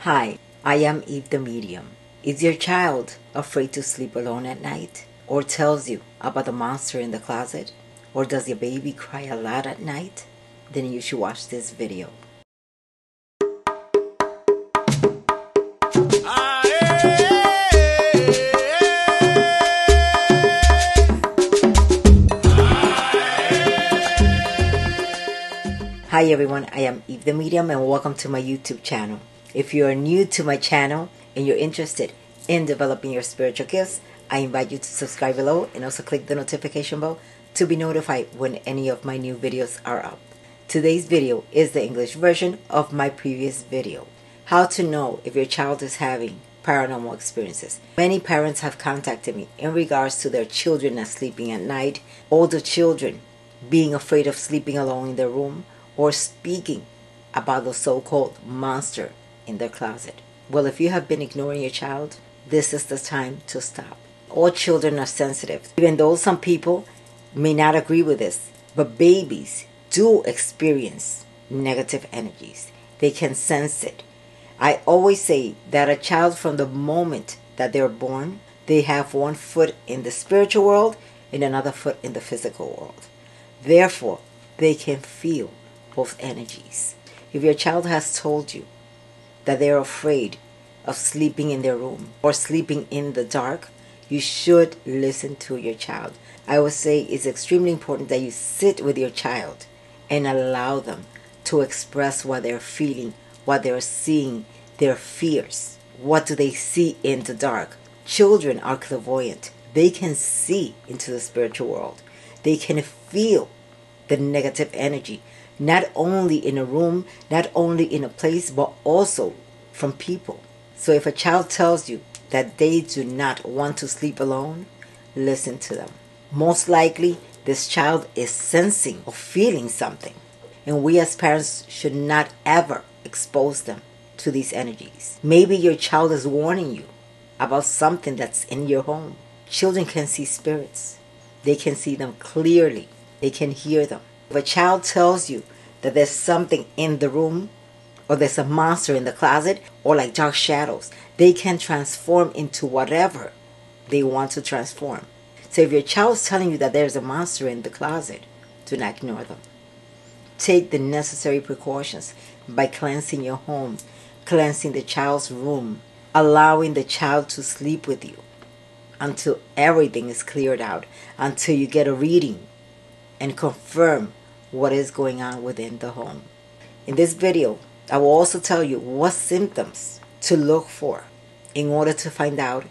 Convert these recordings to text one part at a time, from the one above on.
Hi, I am Eve the Medium. Is your child afraid to sleep alone at night? Or tells you about the monster in the closet? Or does your baby cry a lot at night? Then you should watch this video. Hi everyone, I am Eve the Medium and welcome to my YouTube channel. If you are new to my channel and you're interested in developing your spiritual gifts, I invite you to subscribe below and also click the notification bell to be notified when any of my new videos are up. Today's video is the English version of my previous video. How to know if your child is having paranormal experiences. Many parents have contacted me in regards to their children not sleeping at night, older children being afraid of sleeping alone in their room, or speaking about the so-called monster in their closet. Well, if you have been ignoring your child, this is the time to stop. All children are sensitive, even though some people may not agree with this, but babies do experience negative energies. They can sense it. I always say that a child, from the moment that they're born, they have one foot in the spiritual world and another foot in the physical world. Therefore, they can feel both energies. If your child has told you that they're afraid of sleeping in their room or sleeping in the dark, you should listen to your child. I would say it's extremely important that you sit with your child and allow them to express what they're feeling, what they're seeing, their fears. What do they see in the dark? Children are clairvoyant. They can see into the spiritual world. They can feel the negative energy, not only in a room, not only in a place, but also from people. So if a child tells you that they do not want to sleep alone, listen to them. Most likely, this child is sensing or feeling something. And we as parents should not ever expose them to these energies. Maybe your child is warning you about something that's in your home. Children can see spirits. They can see them clearly. They can hear them. If a child tells you that there's something in the room, or there's a monster in the closet, or like dark shadows, they can transform into whatever they want to transform. So if your child's telling you that there's a monster in the closet, do not ignore them. Take the necessary precautions by cleansing your home, cleansing the child's room, allowing the child to sleep with you until everything is cleared out, until you get a reading and confirm what is going on within the home. In this video, I will also tell you what symptoms to look for in order to find out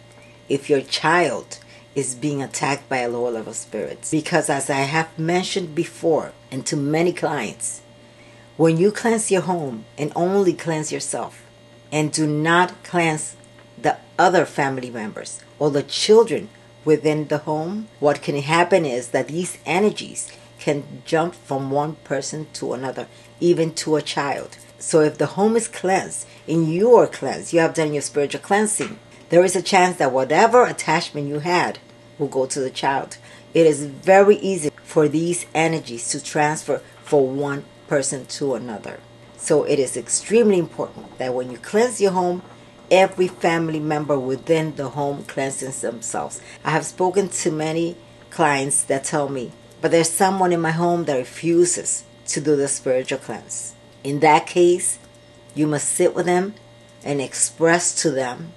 if your child is being attacked by a lower level spirit. Because as I have mentioned before, and to many clients, when you cleanse your home and only cleanse yourself and do not cleanse the other family members or the children within the home, what can happen is that these energies can jump from one person to another, even to a child. So if the home is cleansed and you are cleansed, you have done your spiritual cleansing, there is a chance that whatever attachment you had will go to the child. It is very easy for these energies to transfer from one person to another. So it is extremely important that when you cleanse your home, every family member within the home cleanses themselves. I have spoken to many clients that tell me, but there's someone in my home that refuses to do the spiritual cleanse. In that case, you must sit with them and express to them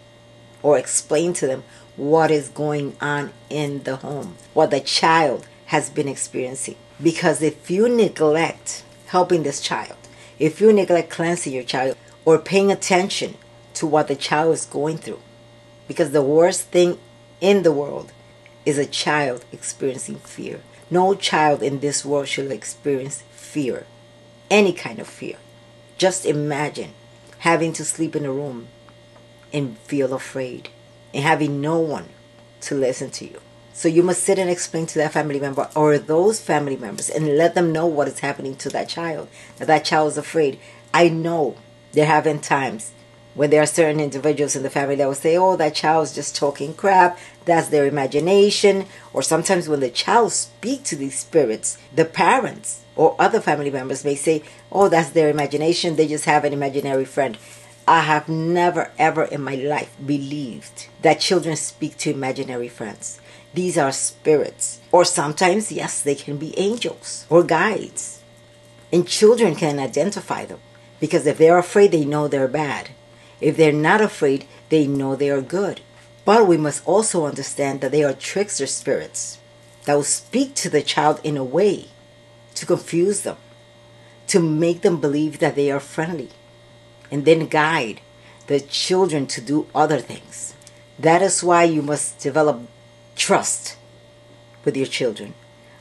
or explain to them what is going on in the home, what the child has been experiencing. Because if you neglect helping this child, if you neglect cleansing your child or paying attention to what the child is going through, because the worst thing in the world is a child experiencing fear. No child in this world should experience fear, any kind of fear. Just imagine having to sleep in a room and feel afraid and having no one to listen to you. So you must sit and explain to that family member or those family members and let them know what is happening to that child, that that child is afraid. I know there have been times when there are certain individuals in the family that will say, oh, that child's just talking crap, that's their imagination. Or sometimes when the child speaks to these spirits, the parents or other family members may say, oh, that's their imagination, they just have an imaginary friend. I have never ever in my life believed that children speak to imaginary friends. These are spirits. Or sometimes, yes, they can be angels or guides. And children can identify them. Because if they're afraid, they know they're bad. If they're not afraid, they know they are good. But we must also understand that they are trickster spirits that will speak to the child in a way to confuse them, to make them believe that they are friendly, and then guide the children to do other things. That is why you must develop trust with your children.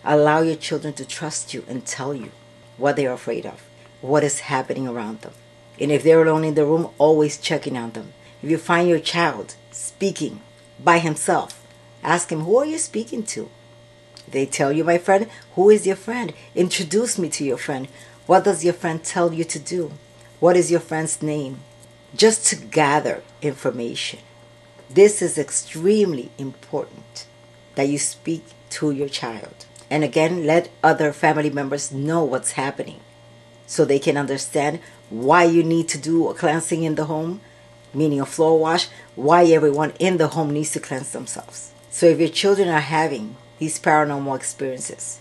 Allow your children to trust you and tell you what they are afraid of, what is happening around them. And if they're alone in the room, always checking on them. If you find your child speaking by himself, ask him, who are you speaking to? They tell you, my friend, who is your friend? Introduce me to your friend. What does your friend tell you to do? What is your friend's name? Just to gather information. This is extremely important that you speak to your child. And again, let other family members know what's happening so they can understand why you need to do a cleansing in the home, meaning a floor wash, why everyone in the home needs to cleanse themselves. So if your children are having these paranormal experiences,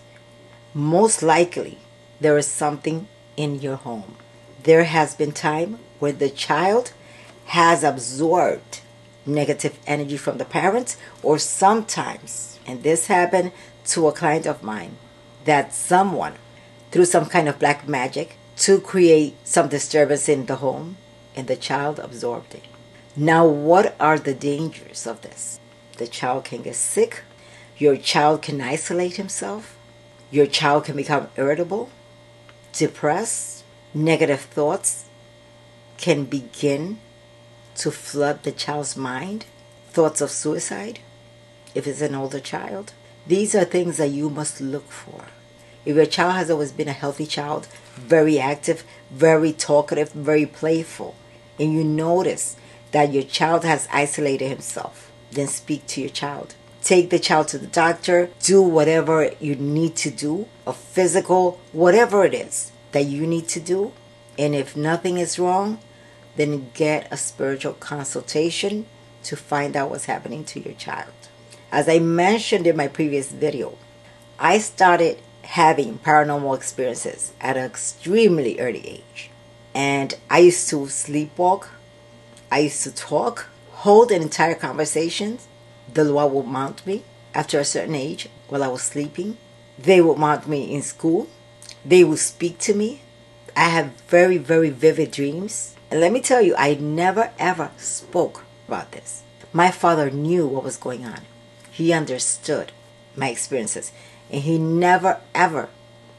most likely there is something in your home. There has been time where the child has absorbed negative energy from the parents, or sometimes, and this happened to a client of mine, that someone, through some kind of black magic, to create some disturbance in the home, and the child absorbed it. Now, what are the dangers of this? The child can get sick. Your child can isolate himself. Your child can become irritable, depressed. Negative thoughts can begin to flood the child's mind. Thoughts of suicide, if it's an older child. These are things that you must look for. If your child has always been a healthy child, very active, very talkative, very playful, and you notice that your child has isolated himself, then speak to your child. Take the child to the doctor. Do whatever you need to do, a physical, whatever it is that you need to do. And if nothing is wrong, then get a spiritual consultation to find out what's happening to your child. As I mentioned in my previous video, I started having paranormal experiences at an extremely early age. And I used to sleepwalk. I used to talk, hold an entire conversation. The Lord would mount me after a certain age while I was sleeping. They would mount me in school. They would speak to me. I have very, very vivid dreams. And let me tell you, I never ever spoke about this. My father knew what was going on. He understood my experiences. And he never ever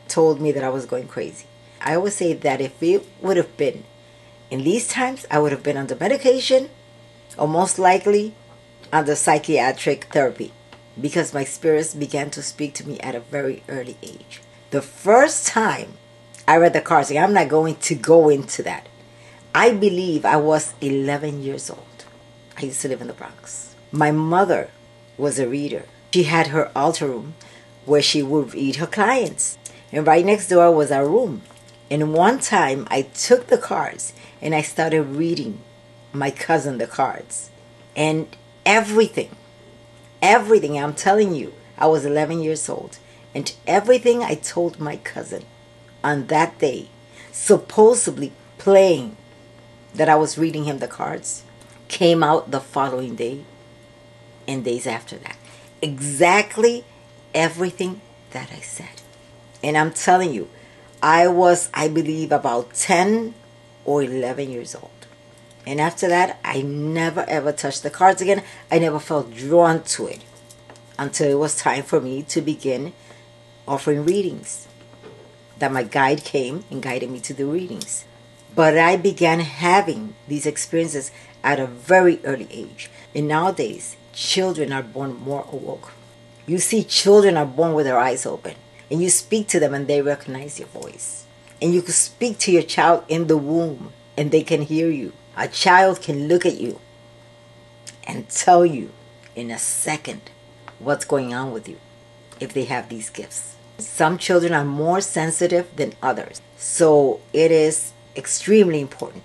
told me that I was going crazy. I always say that if it would have been in these times, I would have been under medication, or most likely under psychiatric therapy, because my spirits began to speak to me at a very early age. The first time I read the cards, I'm not going to go into that. I believe I was 11 years old. I used to live in the Bronx. My mother was a reader. She had her altar room where she would read her clients. And right next door was our room. And one time I took the cards and I started reading my cousin the cards. And everything, I'm telling you, I was 11 years old. And everything I told my cousin on that day, supposedly playing that I was reading him the cards, came out the following day and days after that. Exactly everything that I said. And I'm telling you, I was, I believe, about 10 or 11 years old. And after that, I never ever touched the cards again. I never felt drawn to it until it was time for me to begin offering readings. That my guide came and guided me to the readings. But I began having these experiences at a very early age. And nowadays, children are born more awoke. You see, children are born with their eyes open. And you speak to them and they recognize your voice. And you can speak to your child in the womb and they can hear you. A child can look at you and tell you in a second what's going on with you if they have these gifts. Some children are more sensitive than others. So it is extremely important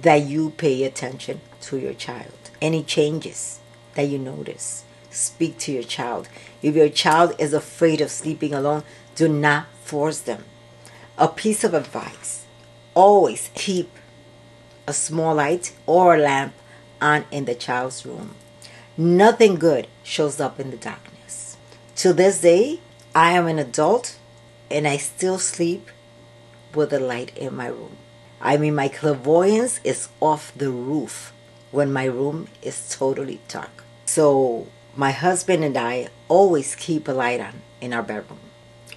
that you pay attention to your child. Any changes that you notice, speak to your child. If your child is afraid of sleeping alone, do not force them. A piece of advice: always keep a small light or a lamp on in the child's room. Nothing good shows up in the darkness. To this day, I am an adult and I still sleep with a light in my room. I mean, my clairvoyance is off the roof when my room is totally dark. So my husband and I always keep a light on in our bedroom.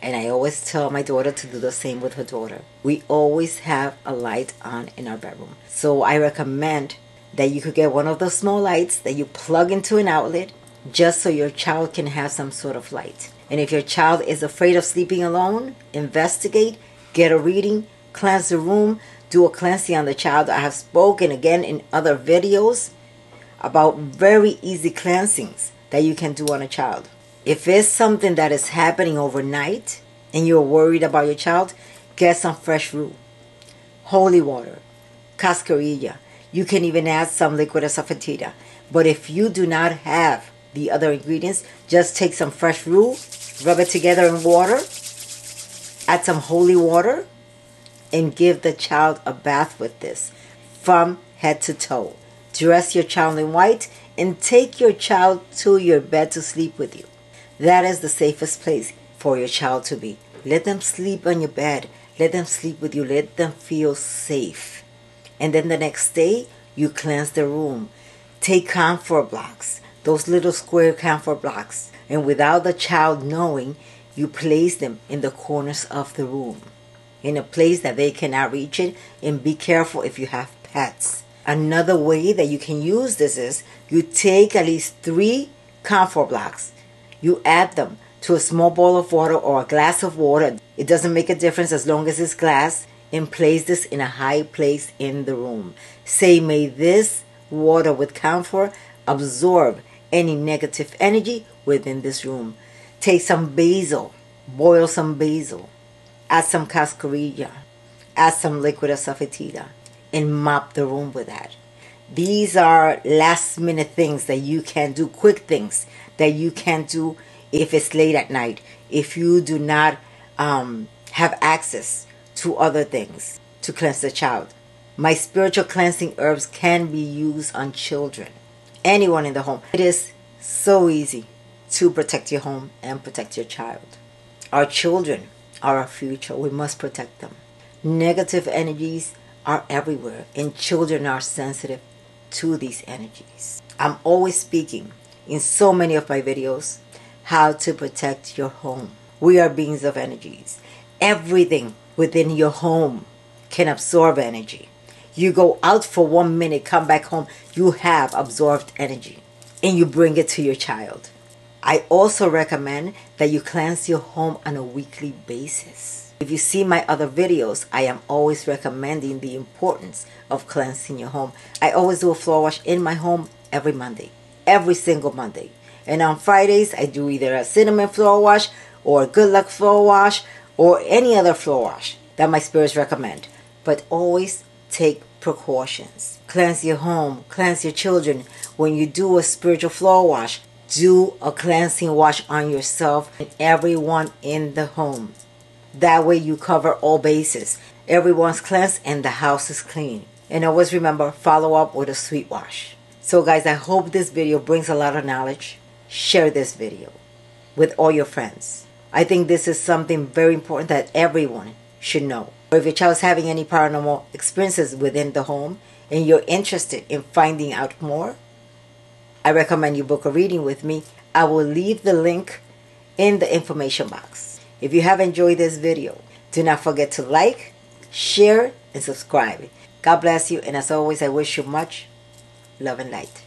And I always tell my daughter to do the same with her daughter. We always have a light on in our bedroom. So I recommend that you could get one of those small lights that you plug into an outlet, just so your child can have some sort of light. And if your child is afraid of sleeping alone, investigate, get a reading, cleanse the room, do a cleansing on the child. I have spoken again in other videos about very easy cleansings that you can do on a child. If it's something that is happening overnight and you're worried about your child, get some fresh roux, holy water, cascarilla. You can even add some liquid asafoetida. But if you do not have the other ingredients, just take some fresh roux, rub it together in water, add some holy water, and give the child a bath with this from head to toe. Dress your child in white and take your child to your bed to sleep with you. That is the safest place for your child to be. Let them sleep on your bed. Let them sleep with you. Let them feel safe. And then the next day, you cleanse the room. Take camphor blocks, those little square camphor blocks, and without the child knowing, you place them in the corners of the room, in a place that they cannot reach it. And be careful if you have pets. Another way that you can use this is you take at least 3 camphor blocks. You add them to a small bowl of water or a glass of water. It doesn't make a difference as long as it's glass. And place this in a high place in the room. Say, may this water with camphor absorb any negative energy within this room. Take some basil. Boil some basil. Add some cascarilla. Add some liquid asafoetida. And mop the room with that. These are last minute things that you can do. Quick things that you can do if it's late at night. If you do not have access to other things to cleanse the child. My spiritual cleansing herbs can be used on children. Anyone in the home. It is so easy to protect your home and protect your child. Our children are our future. We must protect them. Negative energies are everywhere, and children are sensitive to these energies. I'm always speaking in so many of my videos how to protect your home. We are beings of energies. Everything within your home can absorb energy. You go out for 1 minute, come back home, you have absorbed energy, and you bring it to your child. I also recommend that you cleanse your home on a weekly basis. If you see my other videos, I am always recommending the importance of cleansing your home. I always do a floor wash in my home every Monday, every single Monday. And on Fridays, I do either a cinnamon floor wash or a good luck floor wash or any other floor wash that my spirits recommend. But always take precautions. Cleanse your home, cleanse your children. When you do a spiritual floor wash, do a cleansing wash on yourself and everyone in the home. That way you cover all bases. Everyone's cleansed and the house is clean. And always remember, follow up with a sweet wash. So guys, I hope this video brings a lot of knowledge. Share this video with all your friends. I think this is something very important that everyone should know. Or if your child is having any paranormal experiences within the home and you're interested in finding out more, I recommend you book a reading with me. I will leave the link in the information box. If you have enjoyed this video, do not forget to like, share, and subscribe. God bless you, and as always, I wish you much love and light.